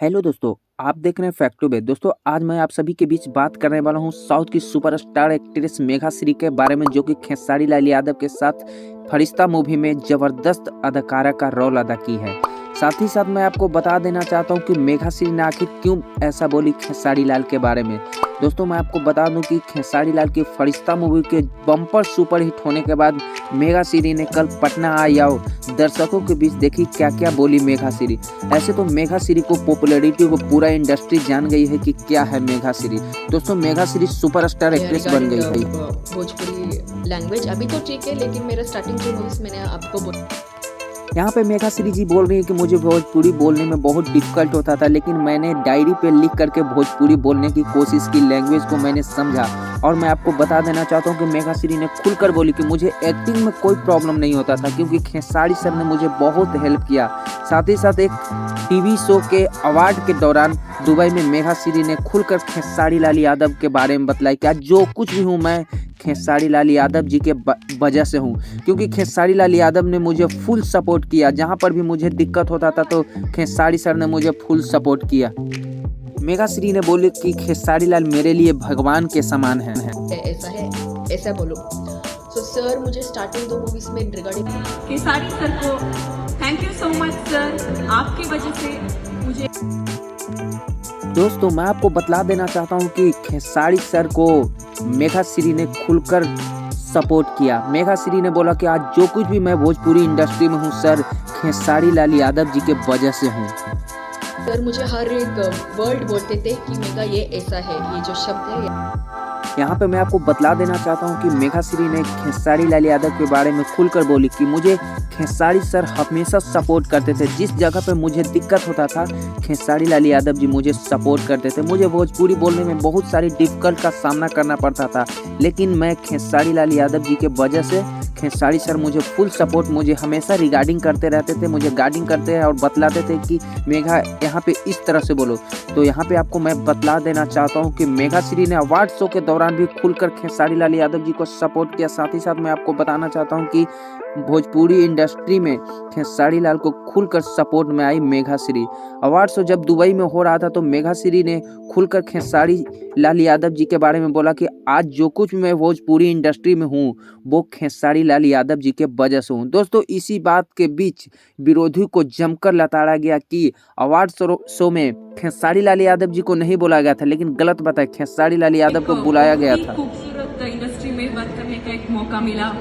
Hello दोस्तों, आप देख रहे हैं फैक्टोबे। दोस्तों आज मैं आप सभी के बीच बात करने वाला हूं साउथ की सुपरस्टार एक्ट्रेस मेघा श्री के बारे में, जो कि खेसारी लाल यादव के साथ फरिश्ता मूवी में जबरदस्त अदाकारा का रोल अदा की है। साथ ही साथ मैं आपको बता देना चाहता हूं कि मेघा श्री ने आखिर क्यों ऐसा बोली खेसारी लाल के बारे में। दोस्तों मैं आपको बता दूं कि खेसारी लाल की फरिश्ता मूवी के बम्पर सुपरहिट होने के बाद मेघा श्री ने कल पटना आई आओ दर्शकों के बीच देखी क्या क्या बोली मेघा श्री। ऐसे तो मेघा श्री को पॉपुलैरिटी को पूरा इंडस्ट्री जान गई है कि क्या है मेघा श्री। दोस्तों मेघा श्री सुपरस्टार एक्ट्रेस बन गई है। भोजपुरी लैंग्वेज अभी तो ठीक है, लेकिन मेरा स्टार्टिंग जो मूवीज मैंने आपको यहाँ पे मेघा श्री जी बोल रही है कि मुझे भोजपुरी बोलने में बहुत डिफिकल्ट होता था, लेकिन मैंने डायरी पे लिख करके भोजपुरी बोलने की कोशिश की, लैंग्वेज को मैंने समझा। और मैं आपको बता देना चाहता हूँ कि मेघा श्री ने खुलकर बोली कि मुझे एक्टिंग में कोई प्रॉब्लम नहीं होता था, क्योंकि खेसारी सर ने मुझे बहुत हेल्प किया। साथ ही साथ एक टीवी शो के अवार्ड के दौरान दुबई में मेघा श्री ने खुलकर खेसारी लाल यादव के बारे में बतलाई कि आज जो कुछ भी हूँ मैं खेसारी लाल यादव जी के वजह से हूँ, क्योंकि खेसारी लाल यादव ने मुझे फुल सपोर्ट किया। जहाँ पर भी मुझे दिक्कत होता था तो खेसारी सर ने मुझे फुल सपोर्ट किया। मेघा श्री ने बोले कि खेसारी लाल मेरे लिए भगवान के समान है। ऐसा है, ऐसा बोलो। सो सर मुझे स्टार्टिंग दो मूवीज में रिगार्डिंग खेसारी सर को thank you so much sir, आपकी वजह से मुझे। दोस्तों मैं आपको बतला देना चाहता हूँ कि खेसारी सर को मेघा श्री ने खुलकर सपोर्ट किया। मेघा श्री ने बोला कि आज जो कुछ भी मैं भोजपुरी इंडस्ट्री में हूँ सर खेसारी लाल यादव जी के वजह से हूँ। सर मुझे हर एक वर्ड बोलते थे कि मेघा ये ऐसा है, ये जो शब्द है। यहाँ पे मैं आपको बतला देना चाहता हूँ कि मेघा श्री ने खेसारी लाल यादव के बारे में खुलकर बोली कि मुझे खेसारी सर हमेशा सपोर्ट करते थे। जिस जगह पे मुझे दिक्कत होता था खेसारी लाल यादव जी मुझे सपोर्ट करते थे। मुझे भोजपुरी बोलने में बहुत सारी डिफिकल्ट का सामना करना पड़ता था, लेकिन मैं खेसारी लाल यादव जी के वजह से खेसारी सर मुझे फुल सपोर्ट, मुझे हमेशा रिगार्डिंग करते रहते थे, मुझे गाइडिंग करते हैं और बतलाते थे कि मेघा यहाँ पे इस तरह से बोलो। तो यहाँ पे आपको मैं बतला देना चाहता हूँ कि मेघा श्री ने अवार्ड शो के दौरान भी खुलकर खेसारी लाल यादव जी को सपोर्ट किया। साथ ही साथ मैं आपको बताना चाहता हूँ कि भोजपुरी इंडस्ट्री में खेसारी लाल को खुलकर सपोर्ट में आई मेघा श्री। अवार्ड शो जब दुबई में हो रहा था तो मेघा श्री ने खुलकर खेसारी लाल यादव जी के बारे में बोला कि आज जो कुछ मैं भोजपुरी इंडस्ट्री में हूँ वो खेसारी लाल यादव जी के वजह से हूँ। दोस्तों इसी बात के बीच विरोधी को जमकर लताड़ा गया कि अवार्ड शो में खेसारी लाल यादव जी को नहीं बोला गया था, लेकिन गलत बताया, खेसारी लाल यादव को बुलाया गया था। खूबसूरत इंडस्ट्री में वर्क करने का एक मौका मिला।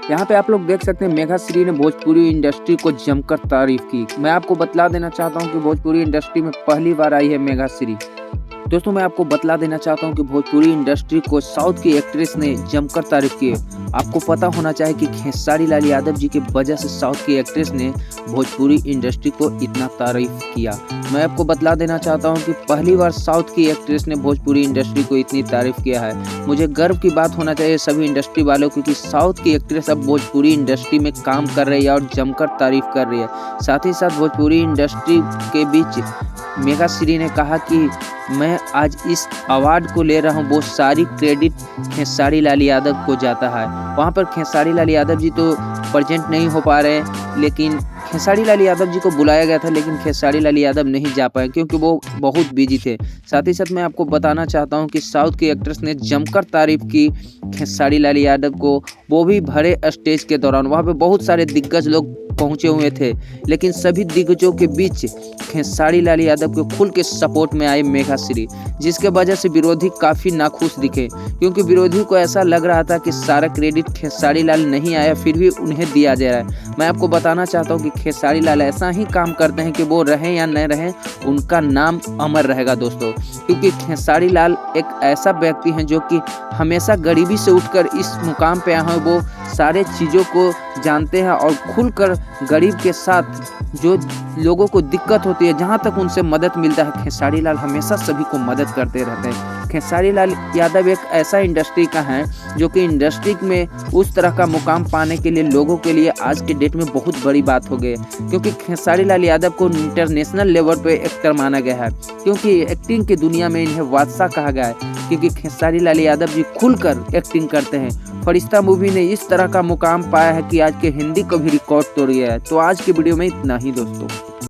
यहाँ पे आप लोग देख सकते हैं मेघा श्री ने भोजपुरी इंडस्ट्री को जमकर तारीफ की। मैं आपको बतला देना चाहता हूँ कि भोजपुरी इंडस्ट्री में पहली बार आई है मेघा श्री। दोस्तों मैं आपको बतला देना चाहता हूँ कि भोजपुरी इंडस्ट्री को साउथ की एक्ट्रेस ने जमकर तारीफ की। आपको पता होना चाहिए कि खेसारी लाल यादव जी की वजह से साउथ की एक्ट्रेस ने भोजपुरी इंडस्ट्री को इतना तारीफ किया। मैं आपको बतला देना चाहता हूँ कि पहली बार साउथ की एक्ट्रेस ने भोजपुरी इंडस्ट्री को इतनी तारीफ किया है। मुझे गर्व की बात होना चाहिए सभी इंडस्ट्री वालों, क्योंकि साउथ की एक्ट्रेस अब भोजपुरी इंडस्ट्री में काम कर रही है और जमकर तारीफ कर रही है। साथ ही साथ भोजपुरी इंडस्ट्री के बीच मेघा श्री ने कहा कि मैं आज इस अवार्ड को ले रहा हूँ, वो सारी क्रेडिट खेसारी लाल यादव को जाता है। वहाँ पर खेसारी लाल यादव जी तो प्रेजेंट नहीं हो पा रहे, लेकिन खेसारी लाल यादव जी को बुलाया गया था, लेकिन खेसारी लाल यादव नहीं जा पाए क्योंकि वो बहुत बिजी थे। साथ ही साथ मैं आपको बताना चाहता हूँ कि साउथ की एक्ट्रेस ने जमकर तारीफ की खेसारी लाल यादव को, वो भी भरे स्टेज के दौरान। वहाँ पे बहुत सारे दिग्गज लोग पहुंचे हुए थे, लेकिन सभी दिग्गजों के बीच खेसारी लाल यादव के खुल के सपोर्ट में आए मेघा श्री, जिसके वजह से विरोधी काफ़ी नाखुश दिखे, क्योंकि विरोधी को ऐसा लग रहा था कि सारा क्रेडिट खेसारी लाल नहीं आया, फिर भी उन्हें दिया जा रहा है। मैं आपको बताना चाहता हूँ कि खेसारी लाल ऐसा ही काम करते हैं कि वो रहें या न रहें उनका नाम अमर रहेगा दोस्तों, क्योंकि खेसारी लाल एक ऐसा व्यक्ति हैं जो कि हमेशा गरीबी से उठकर इस मुकाम पे आए हैं। वो सारे चीज़ों को जानते हैं और खुलकर गरीब के साथ जो लोगों को दिक्कत होती है, जहाँ तक उनसे मदद मिलता है, खेसारी लाल हमेशा सभी को मदद करते रहते हैं। खेसारी लाल यादव एक ऐसा इंडस्ट्री का है जो कि इंडस्ट्री में उस तरह का मुकाम पाने के लिए लोगों के लिए आज के डेट में बहुत बड़ी बात हो गई है, क्योंकि खेसारी लाल यादव को इंटरनेशनल लेवल पे एक्टर माना गया है, क्योंकि एक्टिंग की दुनिया में इन्हें बादशाह कहा गया है, क्योंकि खेसारी लाल यादव जी खुलकर एक्टिंग करते हैं। फरिश्ता मूवी ने इस तरह का मुकाम पाया है कि आज के हिंदी को भी रिकॉर्ड तोड़ गया है। तो आज की वीडियो में इतना ही दोस्तों।